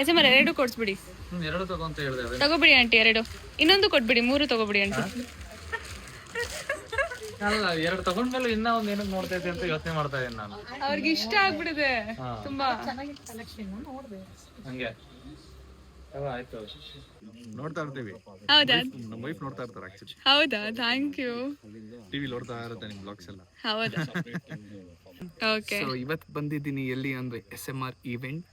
ಎಸ್.ಎಂ.ಆರ್ ಎರಡು ಕೊಡ್ಸ್ಬಿಡಿ. ಎರಡು ತಗೊಂತ ಹೇಳಿದೆ. ತಗೋಬಿಡಿ ಆಂಟಿ ಎರಡು. ಇನ್ನೊಂದು ಕೊಟ್ಬಿಡಿ, 3 ತಗೋಬಿಡಿ ಆಂಟಿ. ಅಲ್ಲ, ಎರಡು ತಗೊಂಡ್ಮೇಲೆ ಇನ್ನ ಒಂದ್ ಏನಕ್ಕೆ ನೋಡ್ತಾ ಇದ್ದೆ ಅಂತ ಯೋಚನೆ ಮಾಡ್ತಾ ಇದ್ದೀನಿ ನಾನು. ಅವ್ರಿಗೆ ಇಷ್ಟ ಆಗ್ಬಿಡಿದೆ ತುಂಬಾ. ಹಂಗೆ ಆಯ್ತು, ನೋಡ್ತಾ ಇರ್ತೀವಿ. ಹೌದಾ? ನಮ್ಮ ವೈಫ್ ನೋಡ್ತಾ ಇರ್ತಾರೆ ಆಕ್ಚುಲಿ. ಹೌದಾ? Thank you. ಟಿವಿ ನೋಡ್ತಾ ಇರುತ್ತೆ ನಿಮ್ ಬ್ಲಾಗ್ಸ್ ಎಲ್ಲ. ಹೌದಾ? ಓಕೆ. ಸೊ ಇವತ್ತು ಬಂದಿದ್ದೀನಿ ಎಲ್ಲಿ ಅಂದ್ರೆ SMR event.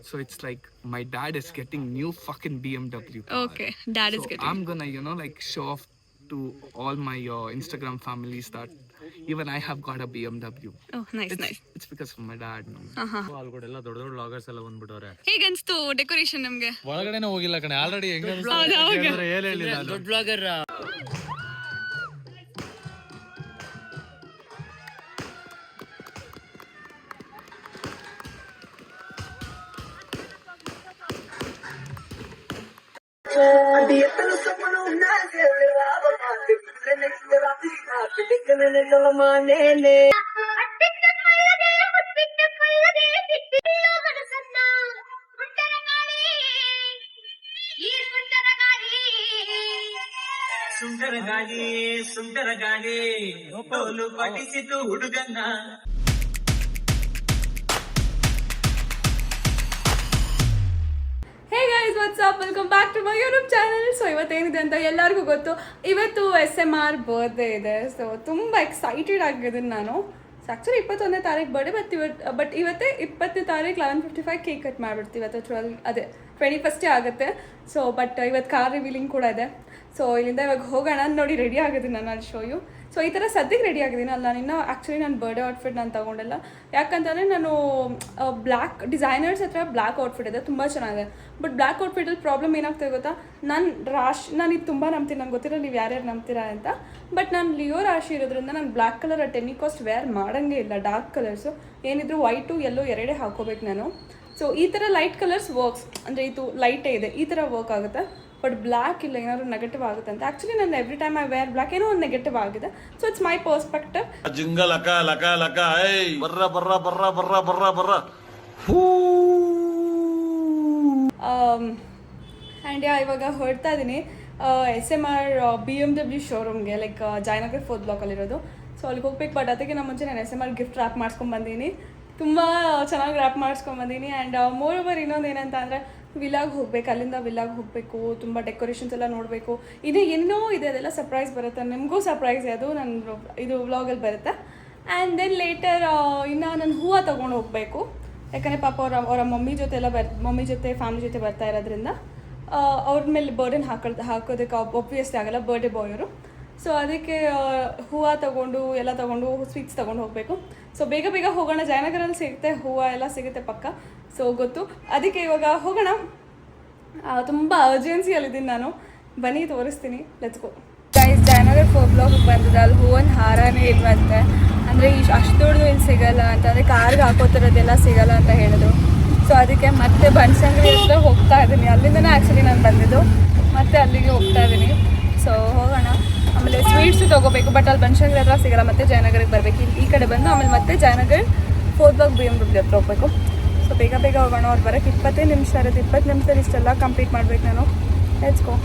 So it's like my dad is getting new fucking BMW. Okay, dad is getting. I'm gonna like show off to all my Instagram families that even I have got a BMW. Oh, nice. It's because of my dad. ಆಲ್ಗಡೆ ಎಲ್ಲ ದೊಡ್ಡ vloggers ಎಲ್ಲ ಬಂದ್ಬಿಟ್ಟವ್ರೆ. ಹೇಗನ್ಸ್ತು decoration ನಮ್ಗೆ? ಒಳಗಡೆನೆ ಹೋಗಿಲ್ಲ ಕಣೆ, already ಹೆಂಗ ಏನ್ ಹೇಳಿಲ್ಲ. ದೊಡ್ಡ ವ್ಲಾಗರ್. ಸುಂದರ ಗಾಳಿ ಪೋಲು ಪಠಿಸಿತು ಹುಡುಗನ್ನ. Hey guys, what's up, welcome back to my YouTube channel. So ಇವತ್ತೇನಿದೆ ಅಂತ ಎಲ್ಲರಿಗೂ ಗೊತ್ತು, ಇವತ್ತು SMR ಬರ್ತ್ಡೇ ಇದೆ. ಸೊ ತುಂಬ ಎಕ್ಸೈಟೆಡ್ ಆಗಿದ್ದೀನಿ ನಾನು. ಸೊ ಆ್ಯಕ್ಚುಲಿ 21ನೇ ತಾರೀಕು ಬರ್ಡೇ, ಬಟ್ ಇವತ್ತೇ 20ನೇ ತಾರೀಕು 11:55 ಕೇಕ್ ಕಟ್ ಮಾಡಿಬಿಡ್ತೀವಿ. ಇವತ್ತು 21st ಆಗುತ್ತೆ. ಸೊ ಬಟ್ ಇವತ್ತು ಕಾರ್ ರಿವೀಲಿಂಗ್ ಕೂಡ ಇದೆ. ಸೊ ಇಲ್ಲಿಂದ ಇವಾಗ ಹೋಗೋಣ. ನೋಡಿ ರೆಡಿ ಆಗಿದ್ದೀನಿ ನಾನು, ಅಲ್ಲಿ ಶೋ ಯು. ಸೊ ಈ ಥರ ಸದ್ಯಕ್ಕೆ ರೆಡಿ ಆಗಿದ್ದೀನಿ. ಅಲ್ಲ, ನಿನ್ನ ಆ್ಯಕ್ಚುಲಿ ನಾನು ಬರ್ಡೇ ಔಟ್ಫಿಟ್ ನಾನು ತೊಗೊಂಡಿಲ್ಲ. ಯಾಕಂತಂದರೆ ನಾನು ಬ್ಲ್ಯಾಕ್ ಡಿಸೈನರ್ಸ್ ಹತ್ರ ಬ್ಲ್ಯಾಕ್ ಔಟ್ಫಿಟ್ ಇದೆ, ತುಂಬ ಚೆನ್ನಾಗಿದೆ. ಬಟ್ ಬ್ಲ್ಯಾಕ್ ಔಟ್ಫಿಟಲ್ಲಿ ಪ್ರಾಬ್ಲಮ್ ಏನಾಗ್ತದೆ ಗೊತ್ತಾ, ನಾನು ಇದು ತುಂಬ ನಂಬ್ತೀನಿ. ನಂಗೆ ಗೊತ್ತಿಲ್ಲ ನೀವು ಯಾರ್ಯಾರು ನಂಬ್ತೀರಾ ಅಂತ. ಬಟ್ ನಾನು ಲಿಯೋ ರಾಶಿ ಇರೋದ್ರಿಂದ ನಾನು ಬ್ಲ್ಯಾಕ್ ಕಲರ್ ಟೆನಿಕಾಸ್ಟ್ ವೇರ್ ಮಾಡೋಂಗೇ ಇಲ್ಲ. ಡಾರ್ಕ್ ಕಲರ್ಸು ಏನಿದ್ರು ವೈಟು ಯೆಲ್ಲೋ ಎರಡೇ ಹಾಕೋಬೇಕು ನಾನು. ಸೊ ಈ ಥರ ಲೈಟ್ ಕಲರ್ಸ್ ವರ್ಕ್ಸ್, ಅಂದರೆ ಇದು ಲೈಟೇ ಇದೆ, ಈ ಥರ ವರ್ಕ್ ಆಗುತ್ತೆ. ಬಟ್ ಬ್ಲ್ಯಾಕ್ ಇಲ್ಲ, ಏನಾದ್ರು ನೆಗೆಟಿವ್ ಆಗುತ್ತೆ ಅಂತ. ಆ್ಯಕ್ಚುಲಿ ನಾನು every time I wear black ಏನೋ ಒಂದು ನೆಗೆಟಿವ್ ಆಗಿದೆ. So it's my perspective. And ಇವಾಗ ಹೊರಡ್ತಾ ಇದ್ದೀನಿ SMR BMW ಶೋರೂಮ್ಗೆ, ಲೈಕ್ ಜಯನಗರ್ 4th ಬ್ಲಾಕಲ್ಲಿರೋದು. ಸೊ ಅಲ್ಲಿಗೆ ಹೋಗ್ಬೇಕು. ಬಟ್ ಅದಕ್ಕೆ ನಮ್ಮ ಮುಂಚೆ ನಾನು SMR ಗಿಫ್ಟ್ ರ್ಯಾಪ್ ಮಾಡ್ಸ್ಕೊಂಡ್ಬಂದೀನಿ. ತುಂಬ ಚೆನ್ನಾಗಿ ರ್ಯಾಪ್ ಮಾಡಿಸ್ಕೊಂಬಂದೀನಿ. ಆ್ಯಂಡ್ ಮೋರ್ ಓವರ್ ಇನ್ನೊಂದು ಏನಂತ ಅಂದರೆ ವಿಲಾಗ್ ಹೋಗ್ಬೇಕು, ಅಲ್ಲಿಂದ ವಿಲಾಗ್ ಹೋಗಬೇಕು, ತುಂಬ ಡೆಕೋರೇಷನ್ಸ್ ಎಲ್ಲ ನೋಡಬೇಕು. ಇದು ಏನೋ ಇದೆ, ಅದೆಲ್ಲ ಸರ್ಪ್ರೈಸ್ ಬರುತ್ತೆ, ನಿಮಗೂ ಸರ್ಪ್ರೈಸ್ ಅದು ನನ್ನ ಇದು ವ್ಲಾಗಲ್ಲಿ ಬರುತ್ತೆ. ಆ್ಯಂಡ್ ದೆನ್ ಲೇಟರ್ ಇನ್ನು ನಾನು ಹೂವು ತೊಗೊಂಡು ಹೋಗಬೇಕು. ಯಾಕಂದರೆ ಪಾಪ ಅವರ ಮಮ್ಮಿ ಜೊತೆ ಎಲ್ಲ ಮಮ್ಮಿ ಜೊತೆ ಫ್ಯಾಮಿಲಿ ಜೊತೆ ಬರ್ತಾ ಇರೋದ್ರಿಂದ ಅವ್ರ ಮೇಲೆ ಬರ್ಡನ್ ಹಾಕೋದಕ್ಕೆ ಒಬ್ವಿಯಸ್ಲಿ ಆಗಲ್ಲ, ಬರ್ಡೇ ಬಾಯ್ ಅವರು. ಸೊ ಅದಕ್ಕೆ ಹೂವು ತೊಗೊಂಡು ಎಲ್ಲ ತೊಗೊಂಡು ಸ್ವೀಟ್ಸ್ ತೊಗೊಂಡು ಹೋಗಬೇಕು. ಸೊ ಬೇಗ ಬೇಗ ಹೋಗೋಣ. ಜಯನಗರಲ್ಲಿ ಸಿಗುತ್ತೆ, ಹೂವು ಎಲ್ಲ ಸಿಗುತ್ತೆ ಪಕ್ಕ. ಸೊ ಗೊತ್ತು, ಅದಕ್ಕೆ ಇವಾಗ ಹೋಗೋಣ. ತುಂಬ ಅರ್ಜೆನ್ಸಿಯಲ್ಲಿದ್ದೀನಿ ನಾನು. ಬನ್ನಿ ತೋರಿಸ್ತೀನಿ, let's go. Guys, Jayanagar 4th ಬ್ಲಾಕಿಗೆ ಬಂದಿದೆ. ಅಲ್ಲಿ ಹೂವೊಂದು ಹಾರನೇ ಇಲ್ವಂತೆ. ಅಂದರೆ ಅಷ್ಟು ದೊಡ್ಡದು ಇಲ್ಲಿ ಸಿಗೋಲ್ಲ ಅಂತ, ಅಂದರೆ ಕಾರ್ಗೆ ಹಾಕೋತಿರೋದೆಲ್ಲ ಸಿಗೋಲ್ಲ ಅಂತ ಹೇಳಿದ್ರು. ಸೊ ಅದಕ್ಕೆ ಮತ್ತೆ ಬನಶಂಕರಿ ಹತ್ರ ಹೋಗ್ತಾ ಇದ್ದೀನಿ. ಅಲ್ಲಿಂದನೇ ಆ್ಯಕ್ಚುಲಿ ನಾನು ಬಂದಿದ್ದು, ಮತ್ತೆ ಅಲ್ಲಿಗೆ ಹೋಗ್ತಾ ಇದ್ದೀನಿ. ಸೊ ಹೋಗೋಣ. ಆಮೇಲೆ ಸ್ವೀಟ್ಸು ತೊಗೋಬೇಕು, ಬಟ್ ಅಲ್ಲಿ ಬನಶಂಕರಿ ಹತ್ರ ಸಿಗೋಲ್ಲ. ಮತ್ತೆ ಜಯನಗರಿಗೆ ಬರಬೇಕು, ಈ ಕಡೆ ಬಂದು ಆಮೇಲೆ ಮತ್ತೆ ಜಯನಗರ್ 4th ಬ್ಲಾಕ್ BMW ಹತ್ರ ಹೋಗಬೇಕು. ಸೊ ಬೇಗ ಬೇಗ ಹೋಗೋಣ. ಅವ್ರು ಬರೋಕ್ಕೆ 20 ನಿಮಿಷ ಇರುತ್ತೆ. 20 ನಿಮಿಷದಲ್ಲಿ ಇಷ್ಟೆಲ್ಲ ಕಂಪ್ಲೀಟ್ ಮಾಡ್ಬೇಕು ನಾನು. Let's go.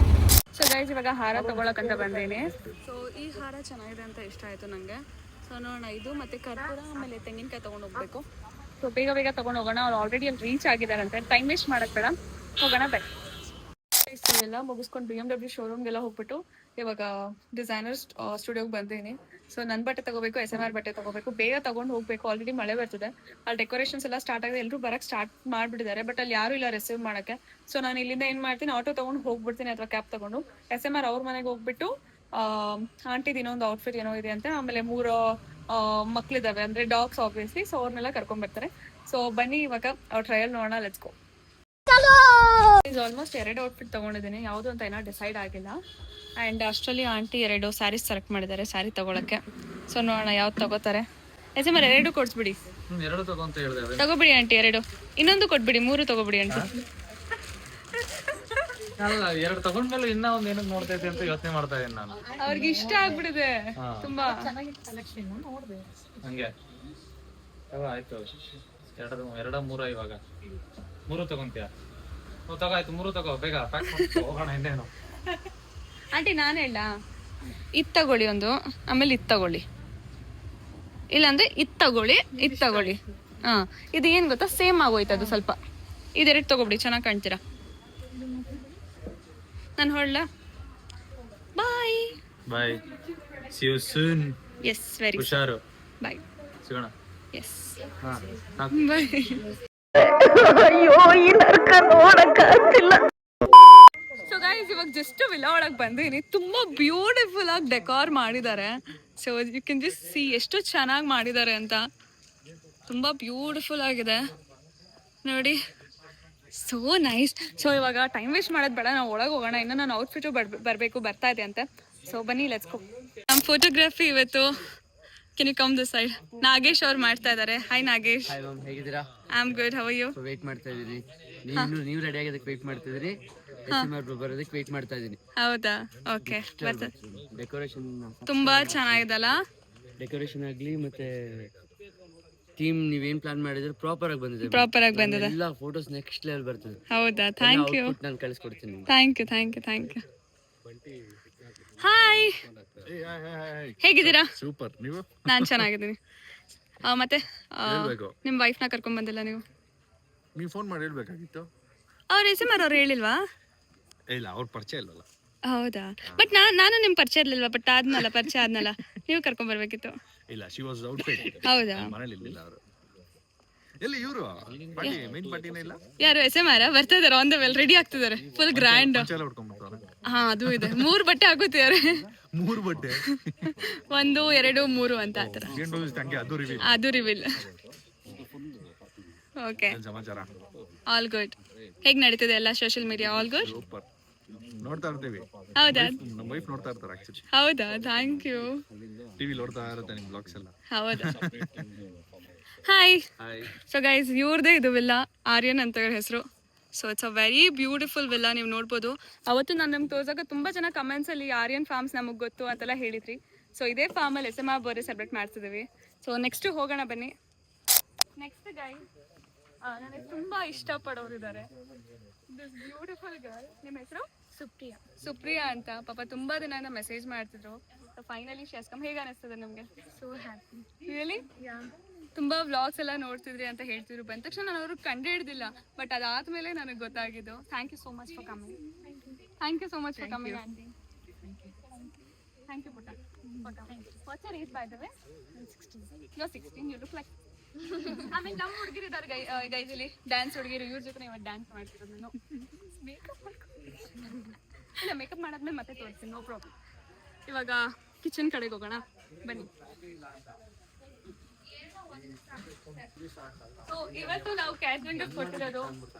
ಸೊ ಗೈಸ್, ಇವಾಗ ಹಾರ ತೊಗೊಳಕ್ಕಂತ ಬಂದೀನಿ. ಸೊ ಈ ಹಾರ ಚೆನ್ನಾಗಿದೆ ಅಂತ ಇಷ್ಟ ಆಯಿತು ನನಗೆ. ಸೊ ನೋಡೋಣ, ಇದು ಮತ್ತು ಕರ್ಪೂರ ಆಮೇಲೆ ತೆಂಗಿನಕಾಯಿ ತೊಗೊಂಡು ಹೋಗಬೇಕು. ಸೊ ಬೇಗ ಬೇಗ ತೊಗೊಂಡು ಹೋಗೋಣ. ಅವ್ರು ಆಲ್ರೆಡಿ ಅಲ್ಲಿ ರೀಚ್ ಆಗಿದ್ದಾರಂತೆ. ಟೈಮ್ ವೇಸ್ಟ್ ಮಾಡೋಕ್ಕೆ ಬೇಡ, ಹೋಗೋಣ ಬೈ. ಎಲ್ಲ ಮುಗಿಸ್ಕೊಂಡು BMW ಶೋರೂಮ್ಗೆಲ್ಲ ಹೋಗ್ಬಿಟ್ಟು ಇವಾಗ ಡಿಸೈನರ್ ಸ್ಟುಡಿಯೋಗೆ ಬಂದೀನಿ. ಸೊ ನನ್ನ ಬಟ್ಟೆ ತೊಗೋಬೇಕು, SMR ಬಟ್ಟೆ ತೊಗೋಬೇಕು, ಬೇಗ ತೊಗೊಂಡು ಹೋಗಬೇಕು. ಆಲ್ರೆಡಿ ಮಳೆ ಬರ್ತಿದೆ, ಅಲ್ಲಿ ಡೆಕೋರೇಷನ್ಸ್ ಎಲ್ಲ ಸ್ಟಾರ್ಟ್ ಆಗಿದೆ. ಎಲ್ಲರೂ ಬರೋಕ್ಕೆ ಸ್ಟಾರ್ಟ್ ಮಾಡಿಬಿಟ್ಟಿದ್ದಾರೆ. ಬಟ್ ಅಲ್ಲಿ ಯಾರೂ ಇಲ್ಲ ರಿಸೀವ್ ಮಾಡೋಕ್ಕೆ. ಸೊ ನಾನು ಇಲ್ಲಿಂದ ಏನು ಮಾಡ್ತೀನಿ, ಆಟೋ ತೊಗೊಂಡು ಹೋಗ್ಬಿಡ್ತೀನಿ ಅಥವಾ ಕ್ಯಾಬ್ ತೊಗೊಂಡು. SMR ಅವ್ರ ಮನೆಗೆ ಹೋಗ್ಬಿಟ್ಟು ಆಂಟಿದು ಇನ್ನೊಂದು ಔಟ್ಫಿಟ್ ಏನೋ ಇದೆ ಅಂತ, ಆಮೇಲೆ 3 ಮಕ್ಳಿದ್ದಾವೆ, ಅಂದರೆ ಡಾಗ್ಸ್ ಆಬ್ವಿಯಸ್ಲಿ. ಸೊ ಅವ್ರನ್ನೆಲ್ಲ ಕರ್ಕೊಂಡ್ಬರ್ತಾರೆ. ಸೊ ಬನ್ನಿ ಇವಾಗ ಅವ್ರ ಟ್ರಯಲ್ ನೋಡೋಣ, ಲೆಟ್ಸ್ ಗೋ. ಆಲ್ಮೋಸ್ಟ್ 2 ಔಟ್ಫಿಟ್ ತೊಗೊಂಡಿದ್ದೀನಿ, ಯಾವುದು ಅಂತ ಏನೋ ಡಿಸೈಡ್ ಆಗಿಲ್ಲ. ಆ್ಯಂಡ್ ಅಷ್ಟರಲ್ಲಿ ಆಂಟಿ 2 ಸ್ಯಾರೀಸ್ ಸೆಲೆಕ್ಟ್ ಮಾಡಿದ್ದಾರೆ ಸ್ಯಾರಿ ತೊಗೊಳಕ್ಕೆ. ಸೊ ನೋಡೋಣ ಯಾವ್ದು ತೊಗೋತಾರೆ. SMR 2 ಕೊಡ್ಸ್ಬಿಡಿ. ಎರಡು ತಗೊಂತ ಹೇಳಿದೆ. ತಗೋಬಿಡಿ ಆಂಟಿ 2. ಇನ್ನೊಂದು ಕೊಟ್ಬಿಡಿ, 3 ತಗೋಬಿಡಿ ಆಂಟಿ. ಅಲ್ಲ, ಎರಡು ತಗೊಂಡ್ಮೇಲೆ ಇನ್ನ ಒಂದ್ ಏನಕ್ಕೆ ನೋಡ್ತಾ ಇದ್ದೆ ಅಂತ ಯೋಚನೆ ಮಾಡ್ತಾ ಇದ್ದೀನಿ ನಾನು. ಅವ್ರಿಗೆ ಇಷ್ಟ ಆಗ್ಬಿಡಿದೆ ತುಂಬಾ. ಹಂಗೆ ಆಯ್ತು. 2 3 ಇವಾಗ 3 ತಗೊಂತೀಯ? ತಗೋಯ್ತು 3 ತಗೋ ಬೇಗ ಪ್ಯಾಕ್ ಮಾಡ್ಕೊ ಹೋಗೋಣ ಇನ್ನೇನು. ಆಂಟಿ ನಾನು ಹೇಳ ಇದು ತಗೊಳ್ಳಿ ಒಂದು, ಆಮೇಲೆ ಇದು ತಗೊಳ್ಳಿ, ಇಲ್ಲಾಂದ್ರೆ ಇದು ತಗೊಳ್ಳಿ, ಇದು ತಗೊಳ್ಳಿ. ಹಾಂ, ಇದು ಏನು ಗೊತ್ತಾ, ಸೇಮ್ ಆಗೋಯ್ತು ಅದು ಸ್ವಲ್ಪ. ಇದೆರಡು ತಗೊಬಿಡಿ, ಚೆನ್ನಾಗಿ ಕಾಣ್ತೀರಾ. ನಾನು ಹೊರಡ್ಲ, bye bye, see you soon. Yes, very ಹುಷಾರು, ಬಾಯ್, ಸಿಗೋಣ. ಎಸ್ ಹಾ ಬಾಯ್. ಸೊ ಗೈಸ್, ಇವಾಗ ಜಸ್ಟ್ ವಿಲಾ ಒಳಗೆ ಬಂದೀನಿ. ತುಂಬ ಬ್ಯೂಟಿಫುಲ್ ಆಗಿ ಡೆಕೋರ್ ಮಾಡಿದ್ದಾರೆ. So you can just see ಎಷ್ಟು ಚೆನ್ನಾಗಿ ಮಾಡಿದ್ದಾರೆ ಅಂತ. ತುಂಬ ಬ್ಯೂಟಿಫುಲ್ ಆಗಿದೆ ನೋಡಿ, ಸೋ ನೈಸ್. ಸೊ ಇವಾಗ ಟೈಮ್ ವೇಸ್ಟ್ ಮಾಡೋದು ಬೇಡ, ನಾವು ಒಳಗೆ ಹೋಗೋಣ. ಇನ್ನು ನಾನು ಔಟ್ಫಿಟು ಬರಬೇಕು, ಬರ್ತಾ ಇದೆ ಅಂತೆ. ಸೊ ಬನ್ನಿ, ಲೆಟ್ಸ್ ಗೋ. ನಮ್ಮ ಫೋಟೋಗ್ರಫಿ ಇವತ್ತು can you come this side, Nagesh ಅವ್ರು ಮಾಡ್ತಾ ಇದ್ದಾರೆ. ಹಾಯ್ ನಾಗೇಶ್. ಹಾಯ್ ಮ್ಯಾಮ್, ಹೇಗಿದ್ದೀರಾ? I am good, how are you? Wait ಮಾಡ್ತಾ ಇದ್ದೀನಿ. ನೀವು ರೆಡಿ ಆಗೋದಕ್ಕೆ ವೇಟ್ ಮಾಡ್ತಾ ಇದ್ದೀರಿ, ಬರೋದಕ್ಕೆ ವೇಟ್ ಮಾಡ್ತಾ ಇದ್ದೀನಿ. ಹೌದಾ, ಓಕೆ. ಡೆಕೋರೇಷನ್ ತುಂಬಾ ಚೆನ್ನಾಗಿದಲ್ಲ, ಡೆಕೋರೇಷನ್ ಆಗಲಿ ಮತ್ತೆ ಥೀಮ್ ನೀವೇನ್ ಪ್ಲಾನ್ ಮಾಡಿದ್ರೆ ಪ್ರಾಪರ್ ಆಗಿ ಬಂದಿದೆ. ಪ್ರಾಪರ್ ಆಗಿ ಬಂದಿದೆ. ಎಲ್ಲ ಫೋಟೋಸ್ ನೆಕ್ಸ್ಟ್ ಲೆವೆಲ್ ಬರ್ತದೆ. ಹೌದಾ, ಥ್ಯಾಂಕ್ ಯು. ನಾನು ಕಳಿಸ್ಕೊಡ್ತೀನಿ. Thank you, thank you, thank you. ಹಾಯ್, ಹೇಗಿದ್ದೀರಾ? ಸೂಪರ್. ನೀವು? ನಾನು ಚೆನ್ನಾಗಿದ್ದೀನಿ. ಮತ್ತೆ ಹೇಳ್ಬೇಕು. ನಿಮ್ಮ ವೈಫ್ನ ಕರ್ಕೊಂಡ್ ಬಂದಿಲ್ಲ ನೀವು? ನೀವು ಫೋನ್ ಮಾಡಿ ಹೇಳ್ಬೇಕಾಗಿತ್ತು. ಅವ್ರ ಹೆಸರು ಅವ್ರು ಹೇಳಿಲ್ವಾ? ಇಲ್ಲ, ಅವ್ರ ಪರಿಚಯ ಇಲ್ಲಲ್ಲ. ಹೌದಾ, ಬಟ್ ನಾನು ನಿಮ್ ಪರಿಚಯ ಇರ್ಲಿಲ್ವಾ? ಬಟ್ ಆದ್ನಲ್ಲ, ಪರಿಚಯ ಆದ್ನಲ್ಲ, ನೀವು ಕರ್ಕೊಂಡ್ ಬರ್ಬೇಕಿತ್ತು. ಇಲ್ಲ, ಶಿ ವಾಸ್ ಔಟ್ಸೈಡ್. ಹೌದಾ, ಮನೇಲಿ ಇರ್ಲಿಲ್ಲ ಅವರು. ಎಲ್ಲಿ ಇವರು? ಪಾರ್ಟಿ, ಮೈನ್ ಪಾರ್ಟಿನೇ ಇಲ್ಲ. ಯಾರು? SM ಬರ್ತಾ ಇದಾರೆ, ಆನ್ ದ ವೆಲ್, ರೆಡಿ ಆಗ್ತಿದ್ದಾರೆ, ಫುಲ್ ಗ್ರ್ಯಾಂಡ್. ಚಲ ಉಟ್ಕೊಂಡ್ಬಿಡ್ತಾರ. ಹಾ, ಅದು ಇದೆ. 3 ಬಟ್ಟೆ ಹಾಕೋತಿದ್ದಾರೆ. 3 ಬಟ್ಟೆ, 1, 2, 3 ಅಂತ ಆತರ. ಅದು ರಿವೀಲ್. ಓಕೆ, ಸಮಾಚಾರ ಆಲ್ ಗುಡ್. ಹೇಗ್ ನಡೀತಿದೆ ಎಲ್ಲ social media? All good. Super. ನೋಡ್ತಾ ಇರ್ತೀವಿ. ಹೌದಾ? ನಮ್ಮ ವೈಫ್ ನೋಡ್ತಾ ಇರ್ತಾರೆ ಆಕ್ಚುಲಿ. ಹೌದಾ, ಥ್ಯಾಂಕ್ ಯು. ಟಿವಿ ನೋಡ್ತಾ ಇರುತ್ತೆ ನಿಮ್ ಬ್ಲಾಗ್ಸ್ ಎಲ್ಲ. ಹೌದಾ. ಹಾಯ್. ಹಾಯ್. ಸೊ ಗೈಸ್, ಇವ್ರದೇ ಇದು ವಿಲ್ಲಾ, ಆರ್ಯನ್ ಅಂತ ಹೆಸರು. So it's a very beautiful villa, ನೀವು ನೋಡ್ಬೋದು. ಅವತ್ತು ನಾನು ನಮ್ಗೆ ತೋರ್ಸಾಗ ತುಂಬ ಜನ ಕಮೆಂಟ್ಸಲ್ಲಿ ಆರ್ಯನ್ ಫಾರ್ಮ್ಸ್ ನಮಗೆ ಗೊತ್ತು ಅಂತೆಲ್ಲ ಹೇಳಿದ್ರಿ. ಸೊ ಇದೇ ಫಾರ್ಮಲ್ಲಿ SM ಬರ್ಡೇ ಸೆಲೆಬ್ರೇಟ್ ಮಾಡ್ತಿದ್ದೀವಿ. ಸೊ ನೆಕ್ಸ್ಟ್ ಹೋಗೋಣ ಬನ್ನಿ. ನೆಕ್ಸ್ಟ್ ಗೈ ನನಗೆ ತುಂಬ ಇಷ್ಟಪಡೋರಿದ್ದಾರೆ. This beautiful girl. ನಿಮ್ಮ ಹೆಸರು? ಸುಪ್ರಿಯಾ. ಸುಪ್ರಿಯಾ ಅಂತ. ಪಾಪ ತುಂಬ ದಿನ ಮೆಸೇಜ್ ಮಾಡ್ತಿದ್ರು. Finally she has come. ಹೇಗೆ ಅನಿಸ್ತದೆ ನಿಮಗೆ? So happy. ರಿಯಲಿ? ತುಂಬ ವ್ಲಾಗ್ಸ್ ಎಲ್ಲ ನೋಡ್ತಿದ್ರಿ ಅಂತ ಹೇಳ್ತಿದ್ರು. ಬಂದ ತಕ್ಷಣ ನಾನು ಅವ್ರಿಗೆ ಕಂಡು ಹಿಡ್ದಿಲ್ಲ, ಬಟ್ ಅದಾದ್ಮೇಲೆ ನನಗೆ ಗೊತ್ತಾಗಿದ್ದು. Thank you so much for coming. Thank you so much for coming aunty. Thank you ಪುಟ್ಟ. What's your age by the way? 16. You are 16. You look like. ಆಮೇಲೆ ನಮ್ಮ ಹುಡುಗಿರಿದ್ದಾರೆ ಗೈಜಲ್ಲಿ, ಡ್ಯಾನ್ಸ್ ಹುಡುಗಿರು. ಇವ್ರ ಜೊತೆ ನೀವು ಡ್ಯಾನ್ಸ್ ಮಾಡ್ತಿರೋದು. ನಾನು ಮೇಕಪ್ ಇಲ್ಲ, ಮೇಕಪ್ ಮಾಡಾದ್ಮೇಲೆ ಮತ್ತೆ ತೋರಿಸ್ತೀನಿ, ನೋ ಪ್ರಾಬ್ಲಮ್. ಇವಾಗ ಕಿಚನ್ ಕಡೆಗೆ ಹೋಗೋಣ ಬನ್ನಿ. ಸೊ ಇವತ್ತು ನಾವು ಕ್ಯಾಟ್ರಿಂಗ್ ಕೊಟ್ಟಿರೋದು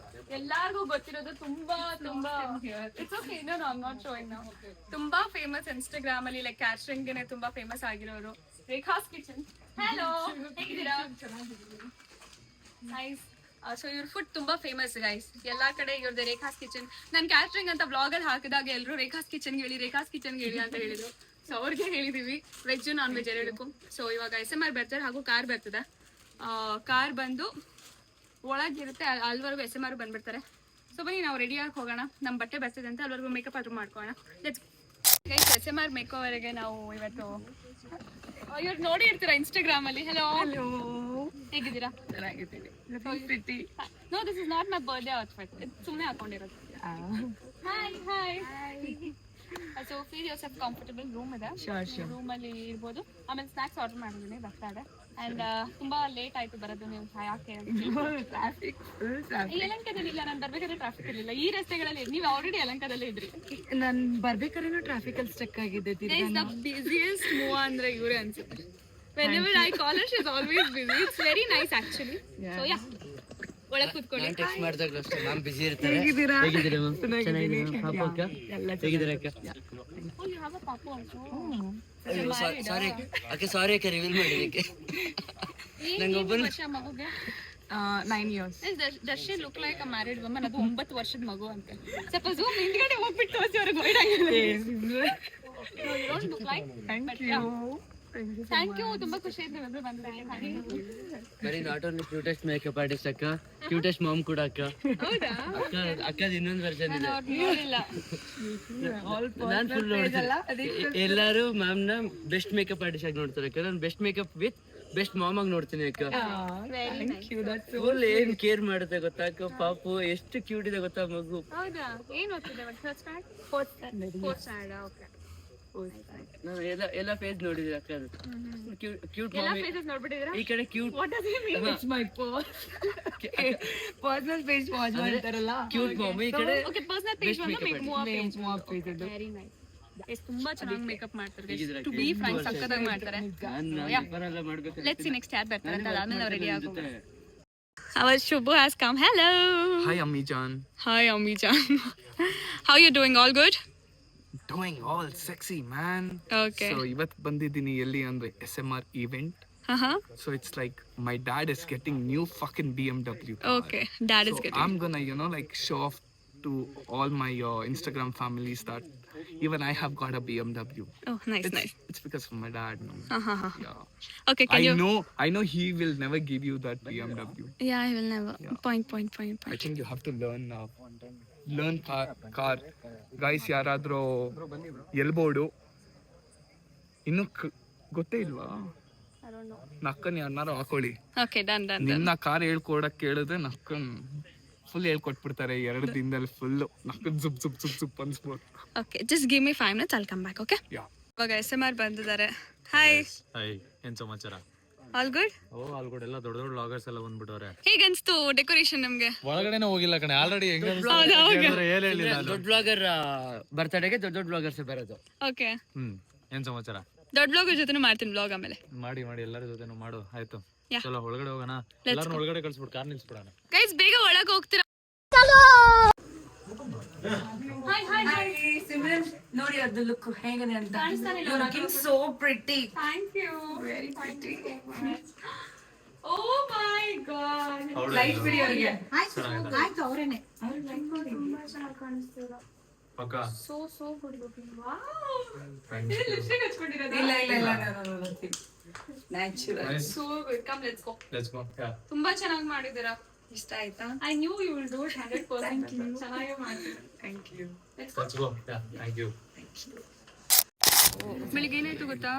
ಎಲ್ಲಾರ್ಗೂ ಗೊತ್ತಿರೋದು, ತುಂಬಾ it's okay. No, I am not showing now. ತುಂಬಾ ಫೇಮಸ್ ಇನ್ಸ್ಟಾಗ್ರಾಮ್ ಅಲ್ಲಿ, ಲೈಕ್ ಕ್ಯಾಟ್ರಿಂಗ್ ಗೆ ತುಂಬಾ ಫೇಮಸ್ ಆಗಿರೋರು, ರೇಖಾಸ್ ಕಿಚನ್. ಹಲೋ, ಹೇಗಿದ್ದೀರಾ? ನೈಸ್. ಸೊ ಇವ್ರ ಫುಡ್ ತುಂಬಾ ಫೇಮಸ್ ಗೈಸ್, ಎಲ್ಲಾ ಕಡೆ ಇವ್ರದ್ದು ರೇಖಾಸ್ ಕಿಚನ್. ನಾನು ಕ್ಯಾಟ್ರಿಂಗ್ ಅಂತ ಬ್ಲಾಗ್ ಅಲ್ಲಿ ಹಾಕಿದಾಗ ಎಲ್ಲರೂ ರೇಖಾಸ್ ಕಿಚನ್ ಹೇಳಿ, ರೇಖಾಸ್ ಕಿಚನ್ ಹೇಳಿ ಅಂತ ಹೇಳಿದ್ರು. ಸೊ ಅವ್ರಿಗೆ ಹೇಳಿದೀವಿ, ವೆಜ್ ನಾನ್ ವೆಜ್ ಎರಡಕ್ಕೂ. ಸೊ ಇವಾಗ SM ಬರ್ತಾರೆ, ಹಾಗೂ ಕಾರ್ ಬರ್ತದೆ. ಕಾರ್ ಬಂದು ಒಳಗಿರುತ್ತೆ, ಅಲ್ಲಿವರೆಗೂ SM ಬಂದ್ಬಿಡ್ತಾರೆ. ಸೊ ಬನ್ನಿ, ನಾವು ರೆಡಿಯಾಗಿ ಹೋಗೋಣ. ನಮ್ಮ ಬಟ್ಟೆ ಬರ್ತಿದೆ ಅಂತ ಅಲ್ಲಿವರೆಗೂ ಮೇಕಪ್ ಆದ್ರೂ ಮಾಡ್ಕೊಳ್ಳೋಣ. ಗೈಸ್, SM ಮೇಕೋವರೆಗೆ ನಾವು ಇವತ್ತು ಇವ್ರು ನೋಡಿ ಇರ್ತೀರಾ ಇನ್ಸ್ಟಾಗ್ರಾಮ್ ಅಲ್ಲಿ. ಹಲೋ, ಹೇಗಿದ್ದೀರಾ? ಚೆನ್ನಾಗಿದ್ದೀನಿ. No, this is not my birthday outfit, ಸುಮ್ಮನೆ ಹಾಕೊಂಡಿರೋದು. Hi hi. So feel yourself comfortable. Room ಇದೆ, ರೂಮ್ ಅಲ್ಲಿ ಇರ್ಬೋದು. ಆಮೇಲೆ ಸ್ನಾಕ್ಸ್ ಆರ್ಡರ್ ಮಾಡಿದ್ದೀನಿ, ಬರ್ತಾ ಇದೆ. ಅಂಡ್ ತುಂಬಾ ಲೇಟ್ ಆಯ್ತು ಬರೋದು. ನೀವು ಯಾಕೆ? ಯಲಹಂಕದಲ್ಲಿ ಇಲ್ಲ, ನಾನು ಬರ್ಬೇಕಾದ್ರೆ ಟ್ರಾಫಿಕ್ ಇರಲಿಲ್ಲ. ಈ ರಸ್ತೆಗಳಲ್ಲಿ ನೀವು ಆಲ್ರೆಡಿ ಯಲಹಂಕದಲ್ಲೇ ಇದ್ರಿ. ನಾನು ಬರ್ಬೇಕಾದ್ರೆ ಟ್ರಾಫಿಕ್ ಅಲ್ಲಿ ಸ್ಟಕ್ ಆಗಿದೆ. ಬಿಸಿಯೆಸ್ಟ್ ಮೂವ್ ಅಂದ್ರೆ ಇವರೇ ಅನ್ಸುತ್ತೆ. Whenever I call her, she's always busy. It's very nice actually. So yeah, ಒಳಗೆ ಕೂತ್ಕೊಳ್ಳಿ. ನಾನು ಟೆಕ್ಸ್ಟ್ ಮಾಡಿದಾಗಲೂ ಅಷ್ಟೇ ಮ್ಯಾಮ್ ಬಿಸಿ ಇರ್ತಾರೆ. ಹೇಗಿದ್ದೀರಾ ಮ್ಯಾಮ್? ಚೆನ್ನಾಗಿದ್ದೀನಿ. ಪಾಪ ಅಕ್ಕ ಹೇಗಿದ್ದೀರಾ ಅಕ್ಕ? Oh, you have a papa also. ಸಾರಿ ಅಕ್ಕ, ಸಾರಿ ಅಕ್ಕ ರಿವೀಲ್ ಮಾಡಿದ್ದಕ್ಕೆ. ನಂಗೆ ಒಬ್ಬನು ವರ್ಷ ಮಗುಗೆ 9 years. Does she look like a married woman? ಅದು 9 ವರ್ಷದ ಮಗು ಅಂತ. ಸ್ವಲ್ಪ ಝೂಮ್ ಹಿಂದ್ಗಡೆ ಹೋಗ್ಬಿಟ್ಟು ತೋರಿಸಿ ಅವ್ರಿಗೆ ವೈಡ್ ಆಗಿದೆ. No, you don't look like. Thank you. Thank you, ತುಂಬಾ ಖುಷಿ ಆಯ್ತು ನೀವೆಲ್ಲರೂ ಬಂದಿದ್ದಕ್ಕೆ. ಬರೀ not only cutest makeup artist ಅಕ್ಕ, ಕ್ಯೂಟೆಸ್ಟ್ ಮಾಮ್ ಕೂಡ ಅಕ್ಕ. ಅಕ್ಕದ ಇನ್ನೊಂದು ವರ್ಷನ್ ಇದೆ. ನಾನ್ ಫುಲ್ ನೋಡ್ತೀನಿ. ಎಲ್ಲಾರು ಮ್ಯಾಮ್ ನ ಬೆಸ್ಟ್ ಮೇಕಪ್ ಆರ್ಟಿಸ್ಟ್ ಆಗಿ ನೋಡ್ತಾರೆ ಅಕ್ಕ. ನಾನು best makeup with best mom ಆಗಿ ನೋಡ್ತೀನಿ ಅಕ್ಕ. ಫುಲ್ ಏನ್ ಕೇರ್ ಮಾಡುತ್ತೆ ಗೊತ್ತಾ ಅಕ್ಕ. ಪಾಪು ಎಷ್ಟು ಕ್ಯೂಟ್ ಇದೆ ಗೊತ್ತಾ ಮಗು. ಹೌದಾ? ಏನ್ ಓದ್ತಿದ್ದೆ? ನಾನು ಎಲ್ಲ ಫೇಸ್ ನೋಡಿದ್ರಿ ಅಕ್ಕ. ಅದು ಕ್ಯೂಟ್ ಎಲ್ಲ ಮಾಮ್. ಫೇಸಸ್ ನೋಡ್ಬಿಟ್ಟಿದ್ದೀರಾ? ಈ ಕಡೆ cute It's my personal face watch ಮಾಡ್ತಾರಲ್ಲ. ಕ್ಯೂಟ್ ಮಾಮ್, ಈ ಕಡೆ ಓಕೆ, ಪರ್ಸನಲ್ ಪೇಜ್ Best ಒಂದು makeup ಮೂವ್ face ಇದು. Very nice. ಎಷ್ಟು ತುಂಬಾ ಚೆನ್ನಾಗಿ ಮೇಕಪ್ ಮಾಡ್ತಾರೆ. ಹೇಗಿದ್ದೀರಾ? ಟು ಬಿ ಫ್ರಾಂಕ್ ಸಕ್ಕತ್ತಾಗಿ ಮಾಡ್ತಾರೆ. ನಾನು ಮಾಡ್ಬೇಕು. ಲೆಟ್ಸ್ ಸಿ ನೆಕ್ಸ್ಟ್ ಯಾರು ಬರ್ತಾರೆ ಅಂತ ಆದ್ಮೇಲೆ ನಾವು ರೆಡಿ ಆಗೋಣ. Our Shubhu has come. Hello. Hi, Ammi Jan. Hi, Ammi Jan. How you doing? All good? Doing all sexy, man. Okay. So, ಇವತ್ತು ಬಂದಿದ್ದೀನಿ ಎಲ್ಲಿ ಅಂದ್ರೆ SMR event. So it's like my dad is getting new fucking BMW car. Okay. Dad is So getting. I'm gonna, like show off to all my Instagram families that even I have got a BMW. Oh, nice, nice. It's because of my dad. No? Yeah. Okay, can you? I know he will never give you that BMW. Yeah, I will never. Yeah. Point. I think you have to learn car. Guys, ಯಾರಾದ್ರೂ ಎಲ್ಬೋರ್ಡು ಇನ್ನು ಗೊತ್ತೇ ಇಲ್ವಾ? ನಕ್ಕನ್ ಯಾರನ್ನಾರು ಹಾಕೊಳ್ಳಿ. Okay, done. ನಿನ್ನ car ಹೇಳ್ಕೊಡಕ್ ಕೇಳಿದ್ರೆ ನಕ್ಕನ್ full ಹೇಳ್ಕೊಟ್ಬಿಡ್ತಾರೆ 2 ದಿನದಲ್ಲಿ. Full ನಕ್ಕನ್ ಜುಪ್ ಅನ್ಸ್ಬೋದು. Okay, just give me 5 minutes. I'll come back. Okay. Yeah. ಇವಾಗ SMR ಬಂದಿದ್ದಾರೆ. Hi. ಹಾಯ್, ಏನ್ ಸಮಾಚಾರ? All good? All good. ಎಲ್ಲ ದೊಡ್ಡ ಲಾಗರ್ಸ್ ಎಲ್ಲ ಬಂದ್ಬಿಟ್ಟವ್ರೆ. ಹೇಗೆ ಅನ್ಸ್ತು ಡೆಕೋರೇಷನ್ ನಿಮ್ಗೆ? ಒಳಗಡೆನೆ ಹೋಗಿಲ್ಲ ಕಣೆ. ಆಲ್ರೆಡಿ ಹೆಂಗ್ ಏನ್ ಹೇಳಿಲ್ಲ. ದೊಡ್ಡ ಬ್ಲಾಗರ್ ಬರ್ತ್ಡೇಗೆ ದೊಡ್ಡ ಬ್ಲಾಗರ್ಸ್ ಬರೋದು. ಓಕೆ. ಏನ್ ಸಮಾಚಾರ? ದೊಡ್ಡ ಬ್ಲಾಗ್ ಜೊತೆನೂ ಮಾಡ್ತೀನಿ ಬ್ಲಾಗ್ ಆಮೇಲೆ. ಮಾಡಿ ಎಲ್ಲರ ಜೊತೆನೂ ಮಾಡು. ಆಯ್ತು, Yeah. ಚಲೋ ಒಳಗಡೆ ಹೋಗೋಣ. ಎಲ್ಲಾರನ್ನ ಒಳಗಡೆ ಕಳ್ಸ್ಬಿಟ್ಟು ಕಾರ್ ನಿಲ್ಸ್ಬಿಡೋಣ. ಗೈಸ್, ಬೇಗ ಒಳಗೆ ಹೋಗ್ತೀರಾ? ಸಿಮ್ರನ್ ನೋಡಿ ಅದು ಲುಕ್ ಹೇಗಿದೆ ಅಂತ. You're looking so pretty. Thank you. Very pretty. Oh my god. Light ಬಿಡಿ ಅವ್ರಿಗೆ. ಆಯ್ತು ಅವರೇನೆ ಪಕ್ಕ So good looking. Wow. ಇದು ಲಿಪ್ಸ್ಟಿಕ್ ಹಚ್ಕೊಂಡಿರೋದು? ಇಲ್ಲ natural. So good. Come, let's go. Let's go. ತುಂಬಾ ಚೆನ್ನಾಗಿ ಮಾಡಿದ್ದೀರಾ. ಇಷ್ಟ ಆಯ್ತಾ? I knew you will do it 100%. ಚೆನ್ನಾಗಿ ಮಾಡ್ತೀರಾ. Thank you. Let's go. Thank you. ಬೆಳಿಗ್ಗೆ ಏನಾಯ್ತು ಗೊತ್ತಾ,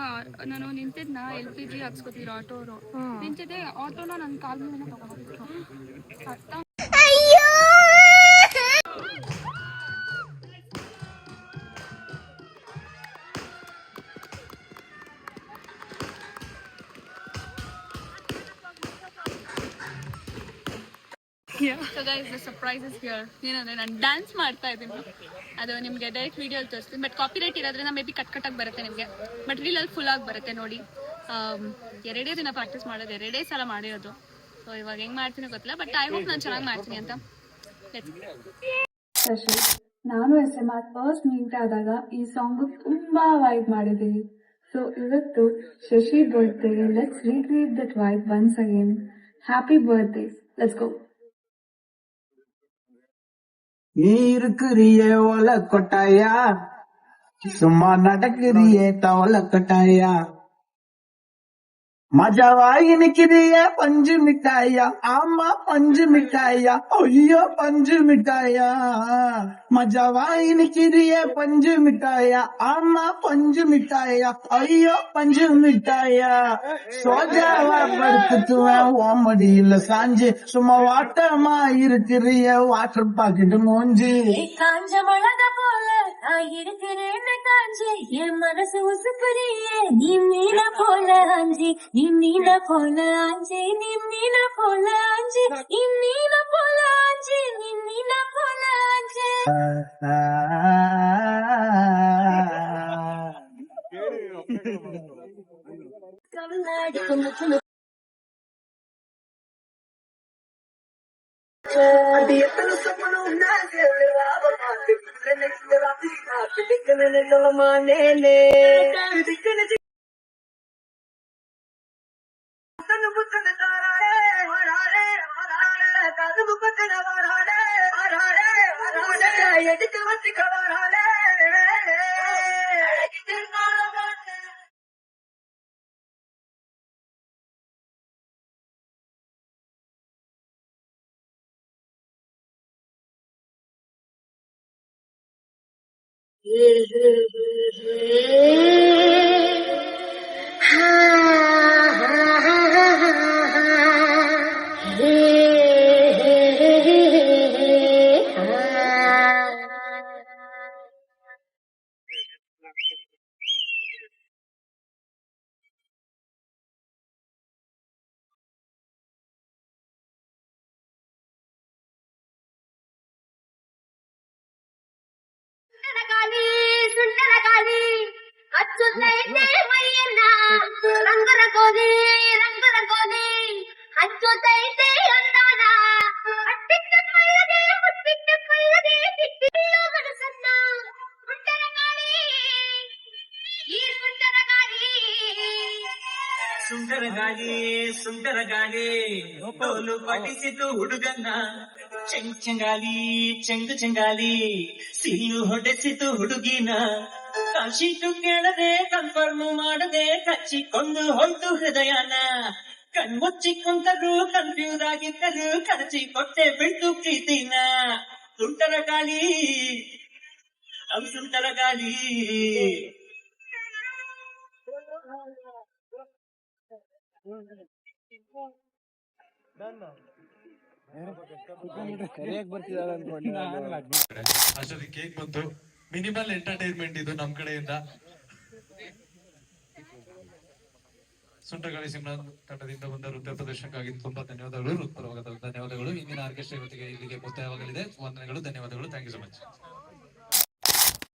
ನಾನು ನಿಂತಿದ್ನ LPG ಹಾಕ್ಸ್ಕೊತಿದ್ರು ಆಟೋರು. ನಿಂತಿದ್ದೆ, ಆಟೋನ ನನ್ನ ಕಾಲ್ ಮೇಲೆ ತಗೊಂಡ್ಬಿಟ್ರು. So guys, the surprise is here. ಏನಂದ್ರೆ ನಾನು ಡ್ಯಾನ್ಸ್ ಮಾಡ್ತಾ ಇದ್ದೀನಿ. ಅದು ನಿಮಗೆ ಡೈರೆಕ್ಟ್ ವಿಡಿಯೋ ತೋರಿಸ್ತೀನಿ. ಬಟ್ ಕಾಪಿರೈಟ್ ಇರೋದ್ರಿಂದ ಮೇ ಬಿ ಕಟ್ ಆಗಿ ಬರುತ್ತೆ ನಿಮಗೆ. ಬಟ್ ರೀಲಲ್ಲಿ ಫುಲ್ ಆಗಿ ಬರುತ್ತೆ ನೋಡಿ. 2 ದಿನ ಪ್ರಾಕ್ಟೀಸ್ ಮಾಡೋದು, 2 ಸಲ ಮಾಡಿರೋದು. ಸೊ ಇವಾಗ ಹೆಂಗ್ ಮಾಡ್ತೀನಿ ಗೊತ್ತಿಲ್ಲ, ಬಟ್ ಐ ಹೋಪ್ ನಾನು ಚೆನ್ನಾಗಿ ಮಾಡ್ತೀನಿ ಅಂತ. ಶಶಿ, ನಾನು SMR ಫಸ್ಟ್ ಮೀಟ್ ಆದಾಗ ಈ ಸಾಂಗ್ ತುಂಬಾ ವೈಬ್ ಮಾಡಿದ್ದೀವಿ. ಸೊ ಇವತ್ತು Shashi birthday. Let's recreate that vibe once again. Happy birthday. Let's go. நீ இருக்கிறியே ஒல கொட்டாயா, சும்மா நடக்கிறியே தவள கொட்டாயா, மஜாவாகி நிக்கிறியே பஞ்சு மிட்டாயா, ஆமா பஞ்சு மிட்டாயா, ஐயோ பஞ்சு மிட்டாயா, மஜாவாகி நிக்கிறியே பஞ்சு மிட்டாயா, ஆமா பஞ்சு மிட்டாயா, ஐயோ பஞ்சு மிட்டாயா, சோஜாவா படுத்துவேன் ஓமடியில சாஞ்சு, சும்மா வாட்டமா இருக்கிறிய வாட்டர் பாக்கெட்டு மூஞ்சி. காஞ்ச மிளகா போல நான் இருக்கிறேன்னு காஞ்சி, என் மனசு உசுப்புறியே நீ மீன போல ஆஞ்சி, நீ மீன போல ஆஞ்சி, நீ மீன போல ஆஞ்சி, நீ மீன போல ஆஞ்சி, நீ மீன போல ஆஞ்சி. கண்ணாடி கொஞ்சம் அது எத்தனை சப்பனம் எடுத்து வச்சுக்க ಗಾಳಿ ಸುಂಟರ ಗಾಳಿ ಹಚ್ಚುತ್ತೈತೆ ಮೈಯನ್ನ ರಂಗರಂಗೋಲಿ ರಂಗರಂಗೋಲಿ ಹಚ್ಚುತ್ತೈತೆ ಅಂದಾನ ಹಟ್ಟಿಟ್ಟ ಕೈಯಗೆ ಮುಟ್ಟಿಟ್ಟ ಕೈಯಗೆ ಕಿಟ್ಟಿಲ್ಲ ಮನಸ್ಸನ್ನ ಸುಂಟರ ಗಾಳಿ ಈ ಸುಂಟರ ಗಾಳಿ ಸುಂದರ ಗಾಳಿ ಕೋಲು ಪಟಿಸಿತು ಹುಡುಗನ್ನ ಚೆಂಗಾಲಿ ಚೆಂಗಾಲಿ ಸಿಲ್ಲು ಹೊಡೆಸಿತು ಹುಡುಗಿನ ಕಾಶೀಟು ಕೇಳದೆ ಕನ್ಫರ್ಮ್ ಮಾಡದೆ ಕಚ್ಚಿಕೊಂಡು ಹೊಂಟು ಹೃದಯನ ಕಣ್ಮುಚ್ಚಿ ಕುಂತರು ಕನ್ಫ್ಯೂಸ್ ಆಗಿದ್ದರು ಕರಚಿ ಕೊಟ್ಟೆ ಬಿಟ್ಟು ಪ್ರೀತಿನ ಸುಂಟರ ಗಾಳಿ ಸುಂಟರ ಗಾಳಿ ಅಷ್ಟೊಂದು ಕೇಕ್ ಬಂತು. ಮಿನಿಮಲ್ ಎಂಟರ್ಟೈನ್ಮೆಂಟ್ ಇದು ನಮ್ ಕಡೆಯಿಂದ. ಸುಂಟರಗಾಳಿ ಸಿಂಹ ತಂಡದಿಂದ ಬಂದ ನೃತ್ಯ ಪ್ರದರ್ಶನಕ್ಕಾಗಿ ತುಂಬಾ ಧನ್ಯವಾದಗಳು. ಹೃತ್ಪೂರ್ವಕ ಧನ್ಯವಾದಗಳು. ಇಂದಿನ ಆರ್ಕೆಸ್ಟ್ರಾ ಇವತ್ತಿಗೆ ಇಲ್ಲಿಗೆ ಮುಕ್ತಾಯವಾಗಲಿದೆ. ವಂದನೆಗಳು, ಧನ್ಯವಾದಗಳು. Thank you so much.